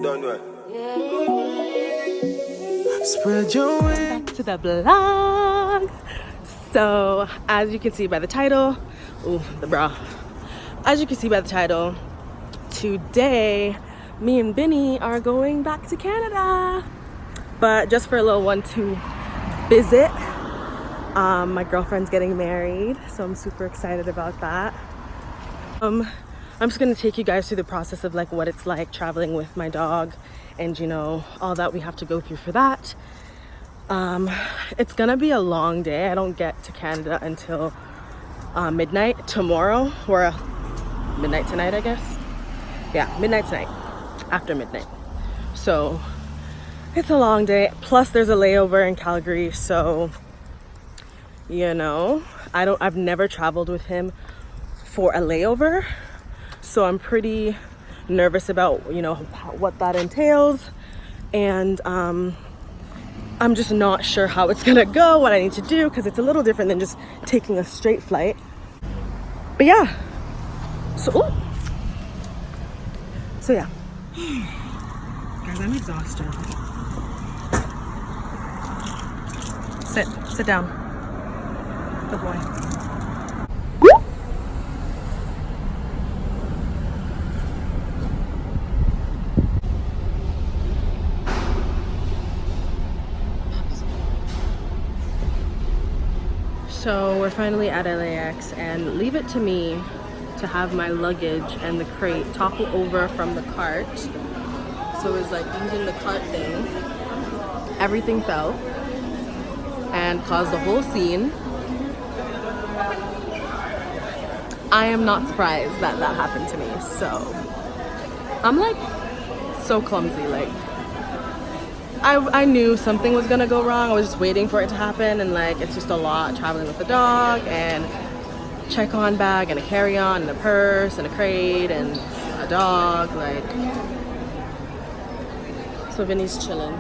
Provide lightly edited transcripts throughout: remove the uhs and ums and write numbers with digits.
don't know. Spread your wings. Back to the vlog. So as you can see by the title, as you can see by the title, today me and Vinny are going back to Canada, but just for a little 1-2 visit. My girlfriend's getting married, so I'm super excited about that. I'm just gonna take you guys through the process of like what it's like traveling with my dog, and you know, all that we have to go through for that. It's gonna be a long day. I don't get to Canada until midnight tomorrow, or midnight tonight, I guess. Yeah, midnight tonight, after midnight. So it's a long day, plus there's a layover in Calgary, so you know, I've never traveled with him for a layover, so I'm pretty nervous about, you know, what that entails, and I'm just not sure how it's gonna go, what I need to do, because it's a little different than just taking a straight flight. But yeah, so yeah. Guys, I'm exhausted. Sit down. Good boy. So we're finally at LAX, and leave it to me to have my luggage and the crate topple over from the cart. So it was like using the cart thing. Everything fell and caused the whole scene. I am not surprised that that happened to me. So I'm like so clumsy. Like I knew something was gonna go wrong. I was just waiting for it to happen, and like it's just a lot traveling with the dog, and check-on bag and a carry-on and a purse and a crate and a dog, like. So Vinny's chilling.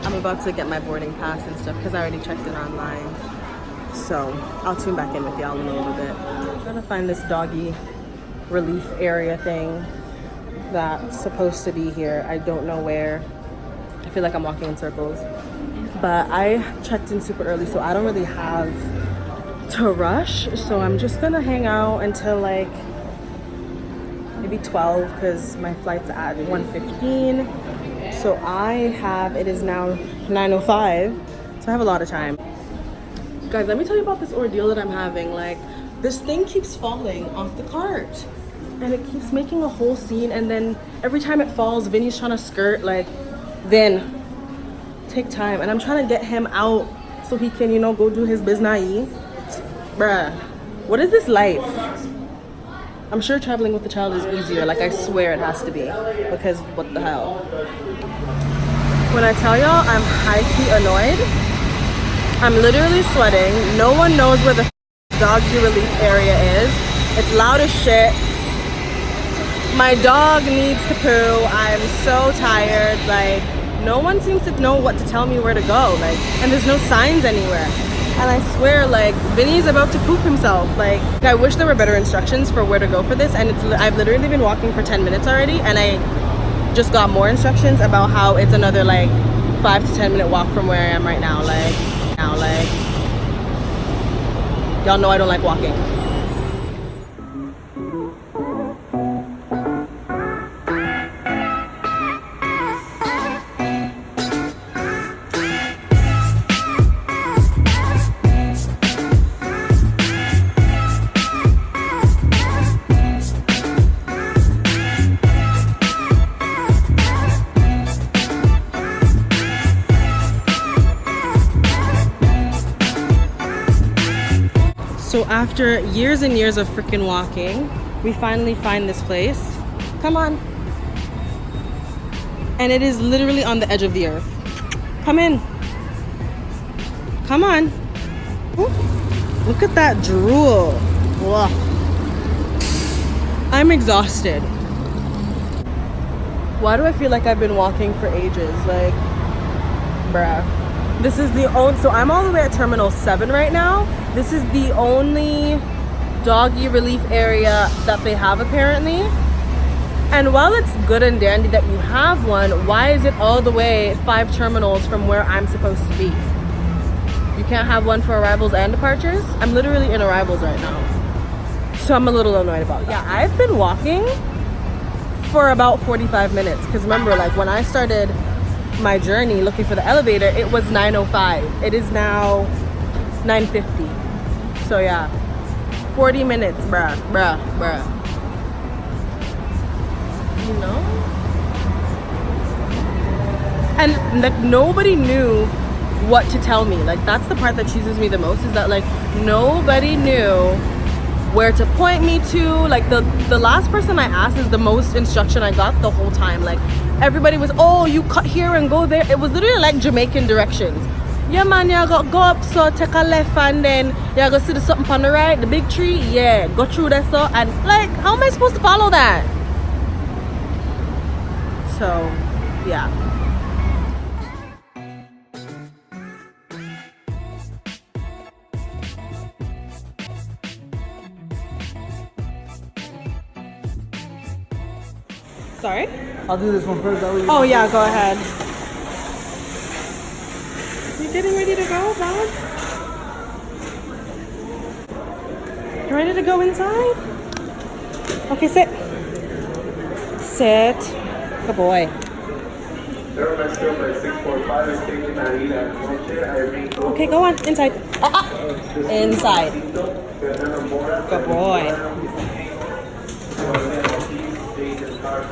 I'm about to get my boarding pass and stuff because I already checked it online. So I'll tune back in with y'all in a little bit. I'm trying to find this doggy relief area thing that's supposed to be here. I don't know where. I feel like I'm walking in circles. But I checked in super early, so I don't really have to rush. So I'm just gonna hang out until like maybe 12, because my flight's at 1:15. So it is now 9:05, so I have a lot of time. Guys, let me tell you about this ordeal that I'm having. Like, this thing keeps falling off the cart, and it keeps making a whole scene, and then every time it falls, Vinny's trying to skirt, like, Vin, take time. And I'm trying to get him out so he can, you know, go do his business. Bruh, what is this life? I'm sure traveling with the child is easier. Like, I swear it has to be, because what the hell? When I tell y'all I'm high-key annoyed, I'm literally sweating. No one knows where the doggy relief area is. It's loud as shit. My dog needs to poo. I'm so tired. Like, no one seems to know what to tell me where to go. Like, and there's no signs anywhere. And I swear, like, Vinny's about to poop himself. Like, I wish there were better instructions for where to go for this. And I've literally been walking for 10 minutes already, and I just got more instructions about how it's another like 5 to 10 minute walk from where I am right now. Like, y'all know I don't like walking. So after years and years of freaking walking, we finally find this place. Come on. And it is literally on the edge of the earth. Come in. Come on. Ooh, look at that drool. Ugh. I'm exhausted. Why do I feel like I've been walking for ages? Like, bruh. This is the only, so I'm all the way at Terminal 7 right now. This is the only doggy relief area that they have apparently. And while it's good and dandy that you have one, why is it all the way 5 terminals from where I'm supposed to be? You can't have one for arrivals and departures? I'm literally in arrivals right now. So I'm a little annoyed about that. Yeah, I've been walking for about 45 minutes. Because remember, like when I started my journey looking for the elevator, it was 9:05. It is now 9:50. So yeah, 40 minutes, bruh. You know? And like nobody knew what to tell me. Like that's the part that cheeses me the most, is that like nobody knew where to point me to. Like the last person I asked is the most instruction I got the whole time. Like everybody was, oh, you cut here and go there. It was literally like Jamaican directions. Yeah man, you go up, so take a left and then you go see the something on the right, the big tree. Yeah, go through that, so. And like, how am I supposed to follow that? So yeah. Sorry? I'll do this one first. Oh yeah, go ahead. You getting ready to go, Bob? You ready to go inside? Okay, sit. Sit. Good boy. Okay, go on. Inside. Inside. Good boy.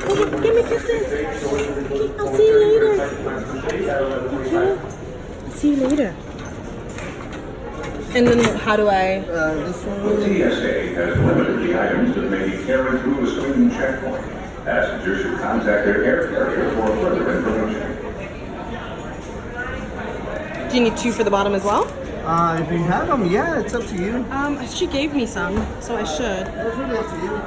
Okay, give me kisses. Okay, I'll see you later. Okay. I'll see you later. And then how do I? This one. TSA has limited the items that may be carried through a screening checkpoint. Passengers should contact their air carrier for further information. Do you need 2 for the bottom as well? If you have them, yeah, it's up to you. She gave me some, so I should. It's really up to you.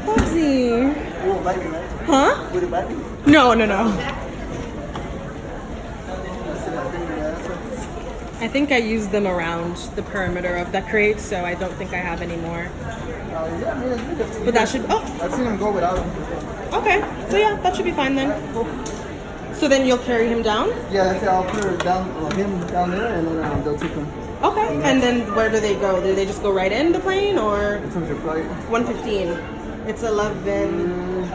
Bubsy. You won't bite me, right? Huh? Would it bite me? No. That's it, I think, yeah, that's it. I think I used them around the perimeter of that crate, so I don't think I have any more. Yeah, I mean, it's really up to you. But that should, I've seen them go without them. okay. So yeah, that should be fine then. So then you'll carry him down? Yeah, that's it. I'll put him down there, and then they'll take him. Okay. And then where do they go? Do they just go right in the plane, or? It's on your flight. 1:15. It's 11.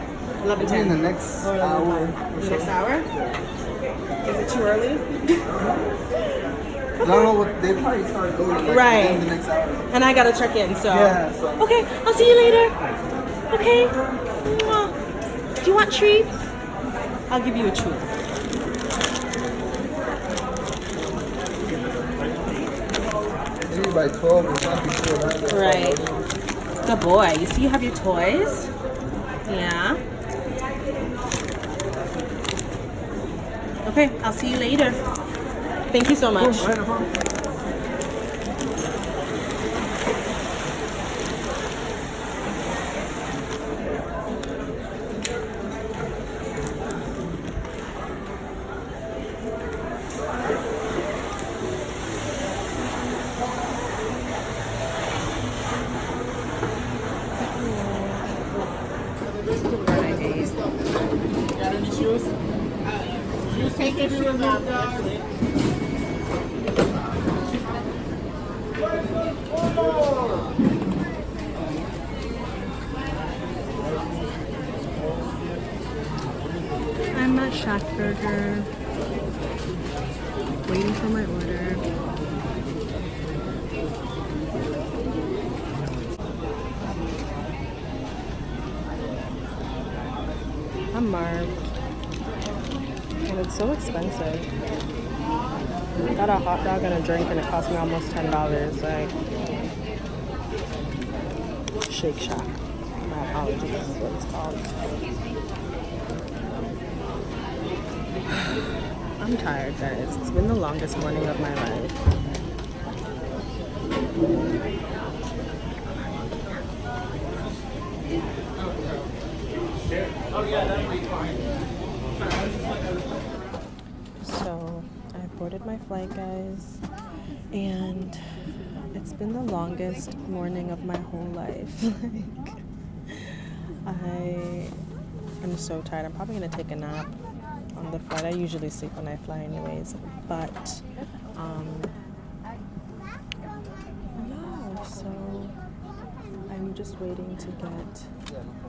11:10. In the next Or hour. 11:05. The next hour? Is it too early? I don't know what they probably start going like Right. in the next hour. And I gotta check in, so. Yeah, so. Okay, I'll see you later. Okay. Mwah. Do you want treats? I'll give you a treat. Maybe by 12 or something before that. Right. Good boy. You see you have your toys? Yeah. Okay, I'll see you later. Thank you so much. Right, no problem. I'm at Shack Burger, waiting for my order. I'm marked. And it's so expensive. I got a hot dog and a drink and it cost me almost $10. Like, Shake Shack. My apologies, that's what it's called. I'm tired, guys. It's been the longest morning of my life. So I boarded my flight, guys, and It's been the longest morning of my whole life. I am so tired. I'm probably gonna take a nap on the flight. I usually sleep when I fly anyways, but yeah, so I'm just waiting to get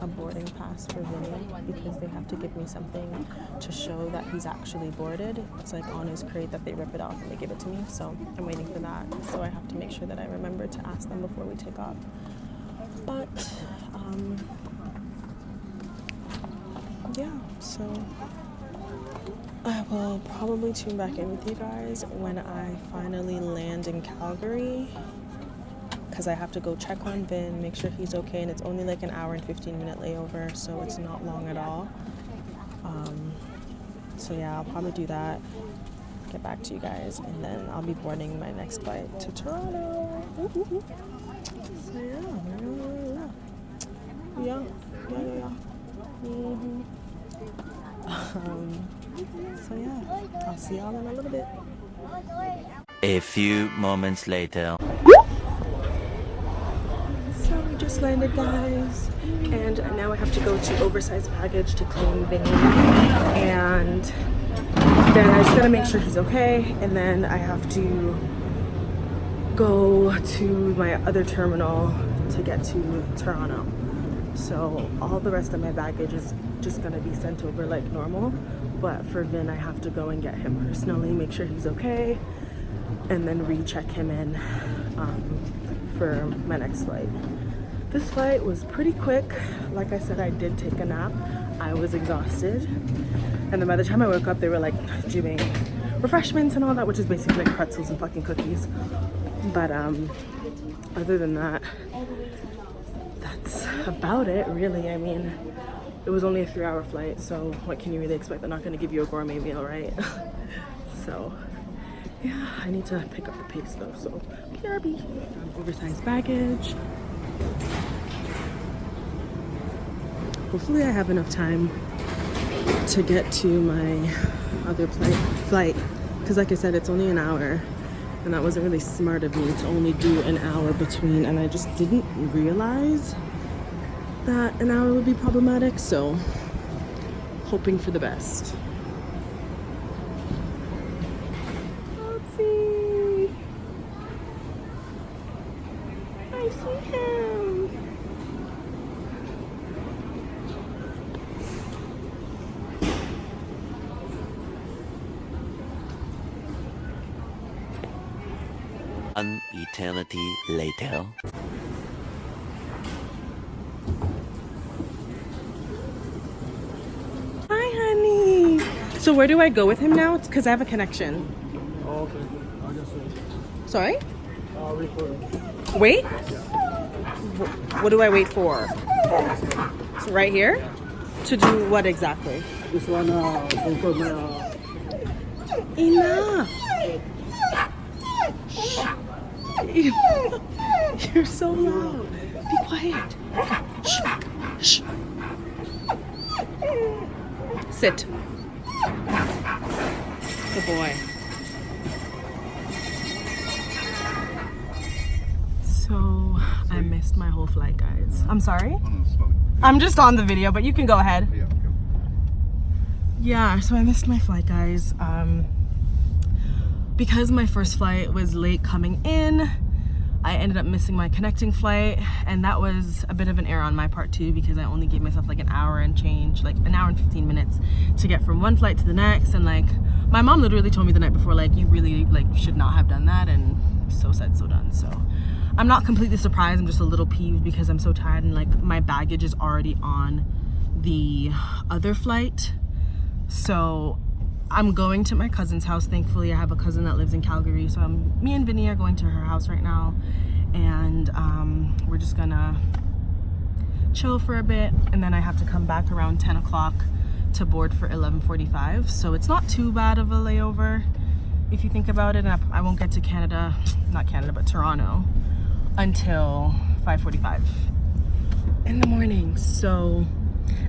a boarding pass for Vinny because they have to give me something to show that he's actually boarded. It's like on his crate that they rip it off and they give it to me, so I'm waiting for that. So I have to make sure that I remember to ask them before we take off. But yeah, so I will probably tune back in with you guys when I finally land in Calgary, because I have to go check on Vin, make sure he's okay, and it's only like an hour and 15-minute layover, so it's not long at all. So yeah, I'll probably do that, get back to you guys, and then I'll be boarding my next flight to Toronto. So yeah. So yeah, I'll see y'all in a little bit. A few moments later. So we just landed, guys, and now I have to go to oversized baggage to claim Vinny, and then I just gotta make sure he's okay, and then I have to go to my other terminal to get to Toronto. So all the rest of my baggage is just gonna be sent over like normal, but for Vin I have to go and get him personally, make sure he's okay, and then recheck him in for my next flight. This flight was pretty quick. Like I said, I did take a nap. I was exhausted, and then by the time I woke up they were like doing refreshments and all that, which is basically like pretzels and fucking cookies. But other than that, that's about it really. I mean, it was only a 3-hour flight, so what can you really expect? They're not going to give you a gourmet meal, right? So yeah, I need to pick up the pace though, so BRB. Oversized baggage. Hopefully I have enough time to get to my other flight, because like I said, it's only an hour, and that wasn't really smart of me to only do an hour between, and I just didn't realize that an hour would be problematic, so hoping for the best. Let's see. I see him. An eternity later. Hi, honey. So where do I go with him now? Because I have a connection. Oh, okay. I'll just wait. Sorry? I'll wait for it. Wait? What do I wait for? So right here? To do what exactly? This one, confirm my, Enough! You're so loud. Be quiet. Shh. Shh. Sit. Good boy. So I missed my whole flight, guys. I'm sorry? I'm just on the video, but you can go ahead. Yeah, so I missed my flight, guys. Because my first flight was late coming in, I ended up missing my connecting flight, and that was a bit of an error on my part too, because I only gave myself like an hour and change, like an hour and 15 minutes to get from one flight to the next. And like my mom literally told me the night before, like, you really like should not have done that, and so said, so done. So I'm not completely surprised, I'm just a little peeved because I'm so tired, and like my baggage is already on the other flight. So I'm going to my cousin's house. Thankfully, I have a cousin that lives in Calgary, so me and Vinny are going to her house right now, and we're just gonna chill for a bit, and then I have to come back around 10 o'clock to board for 11:45. So it's not too bad of a layover if you think about it, and I won't get to Toronto until 5:45 in the morning. So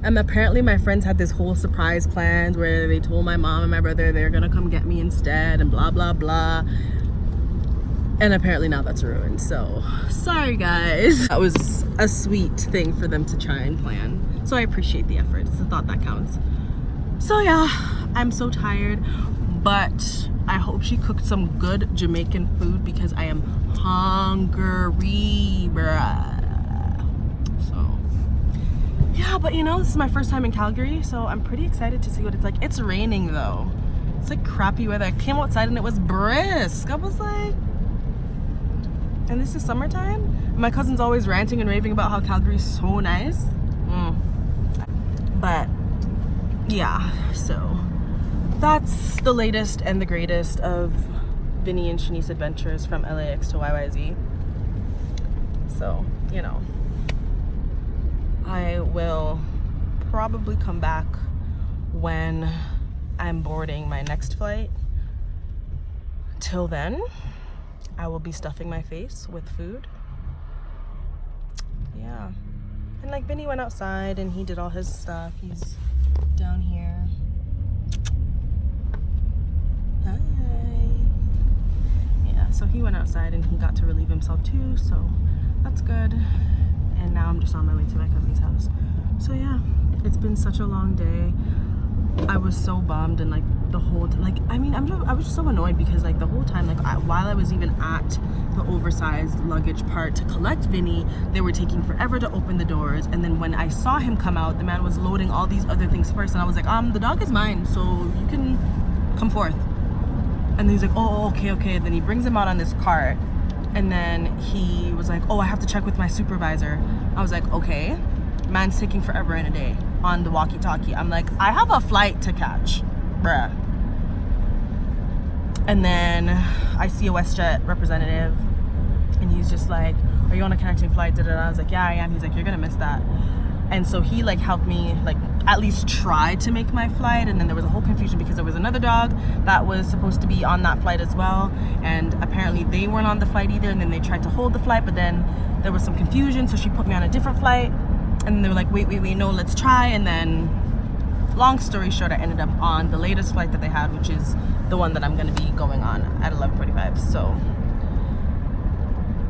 apparently my friends had this whole surprise planned where they told my mom and my brother they're gonna come get me instead and blah blah blah. And apparently now that's ruined, so sorry guys. That was a sweet thing for them to try and plan. So I appreciate the effort. It's the thought that counts. So yeah, I'm so tired, but I hope she cooked some good Jamaican food because I am hungry, bruh. So yeah, but you know, this is my first time in Calgary, so I'm pretty excited to see what it's like. It's raining though. It's like crappy weather. I came outside and it was brisk. I was like, and this is summertime? My cousin's always ranting and raving about how Calgary's so nice. But yeah, so that's the latest and the greatest of Vinny and Shanice adventures from LAX to YYZ. So, you know, I will probably come back when I'm boarding my next flight. Till then, I will be stuffing my face with food. Yeah. And like Vinny went outside and he did all his stuff. He's down here. Hi. Yeah, so he went outside and he got to relieve himself too, so that's good. And now I'm just on my way to my cousin's house. So yeah, it's been such a long day. I was so bummed and like the whole like I was just so annoyed because like the whole time like while I was even at the oversized luggage part to collect Vinny, they were taking forever to open the doors, and then when I saw him come out, the man was loading all these other things first, and I was like, the dog is mine, so you can come forth. And then he's like, oh, okay. And then he brings him out on this cart, and then he was like, oh, I have to check with my supervisor. I was like, okay. Man's taking forever in a day on the walkie-talkie. I'm like, I have a flight to catch, bruh. And then I see a WestJet representative, and he's just like, are you on a connecting flight? I was like, yeah, I am. He's like, you're gonna miss that. And so he like helped me like at least try to make my flight, and then there was a whole confusion because there was another dog that was supposed to be on that flight as well, and apparently they weren't on the flight either, and then they tried to hold the flight, but then there was some confusion, so she put me on a different flight, and then they were like, wait, no, let's try. And then long story short, I ended up on the latest flight that they had, which is the one that I'm going to be going on at 11:45. So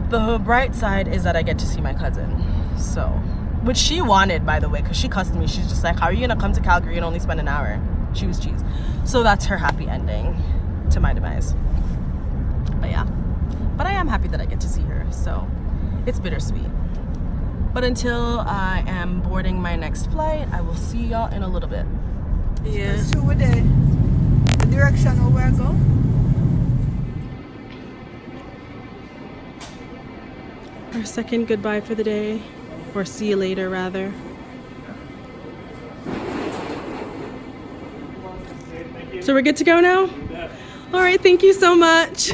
the bright side is that I get to see my cousin, so which she wanted, by the way, because she cussed me. She's just like, how are you gonna come to Calgary and only spend an hour? She was cheese. So that's her happy ending to my demise. But yeah, but I am happy that I get to see her, so it's bittersweet. But until I am boarding my next flight, I will see y'all in a little bit. Yeah. So with the direction of where I go? Our second goodbye for the day, or see you later rather. So we're good to go now? All right, thank you so much.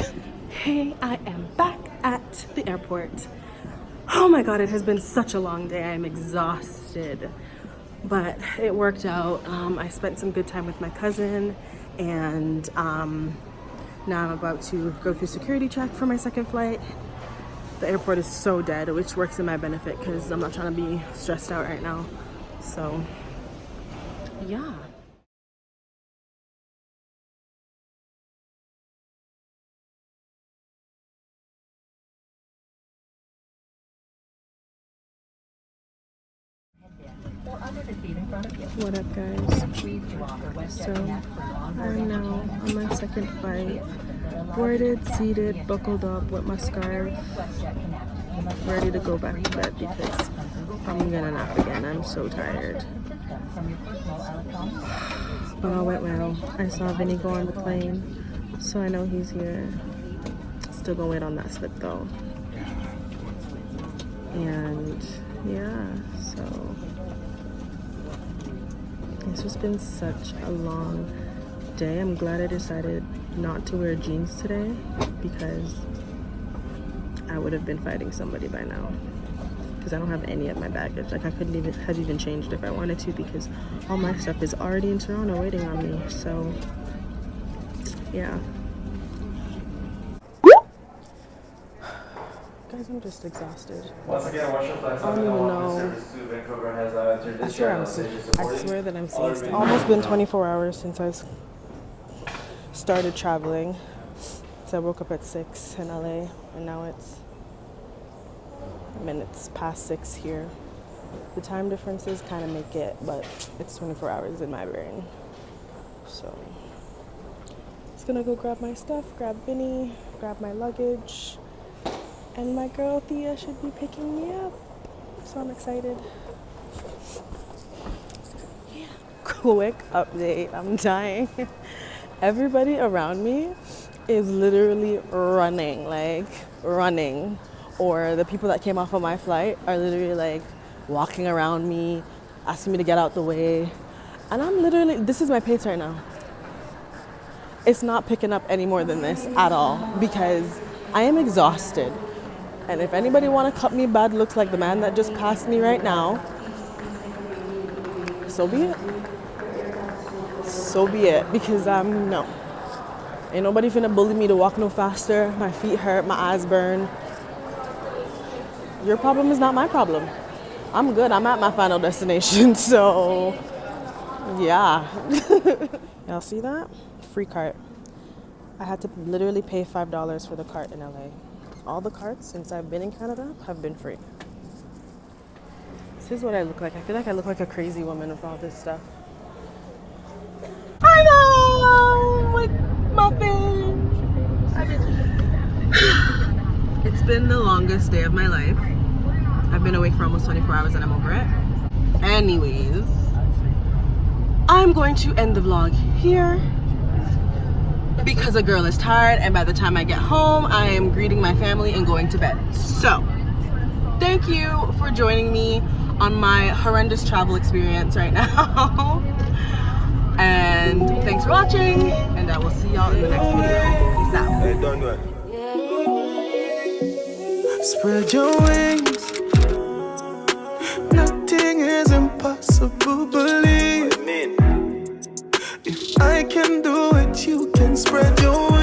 Hey, I am back at the airport. Oh my God, it has been such a long day. I'm exhausted, but it worked out. I spent some good time with my cousin, and now I'm about to go through security check for my second flight. The airport is so dead, which works in my benefit because I'm not trying to be stressed out right now. So, yeah. What up, guys? So I'm now on my second flight, boarded, seated, buckled up with my scarf, ready to go back to bed because I'm gonna nap again. I'm so tired. But all went well. I saw Vinny go on the plane, so I know he's here. Still gonna wait on that slip though. And yeah, so it's just been such a long day. I'm glad I decided not to wear jeans today because I would have been fighting somebody by now because I don't have any of my baggage. Like I couldn't even have even changed if I wanted to because all my stuff is already in Toronto waiting on me. So yeah. Guys, I'm just exhausted. Once again, watch your flights. I don't even know. I swear that I'm seeing. It's almost been 24 hours since I started traveling. It's So I woke up at 6 in LA, and now it's minutes past 6 here. The time differences kind of make it, but it's 24 hours in my brain. So just gonna go grab my stuff, grab Vinny, grab my luggage, and my girl Thea should be picking me up. So I'm excited. Yeah. Quick update, I'm dying. Everybody around me is literally running, or the people that came off of my flight are literally like walking around me, asking me to get out the way, and I'm literally, this is my pace right now. It's not picking up any more than this at all because I am exhausted. And if anybody want to cut me bad looks like the man that just passed me right now, so be it. So be it, because no. Ain't nobody finna bully me to walk no faster. My feet hurt, my eyes burn. Your problem is not my problem. I'm good, I'm at my final destination, so yeah. Y'all see that? Free cart. I had to literally pay $5 for the cart in LA. All the carts since I've been in Canada have been free. This is what I look like. I feel like I look like a crazy woman with all this stuff. I know! With muffins! It's been the longest day of my life. I've been awake for almost 24 hours and I'm over it. Anyways, I'm going to end the vlog here because a girl is tired, and by the time I get home, I am greeting my family and going to bed. So, thank you for joining me on my horrendous travel experience right now. And thanks for watching, and I will see y'all in the next video. Peace out. Hey, don't do it. Spread your wings. Nothing is impossible, believe. If I can do it, you can spread your wings.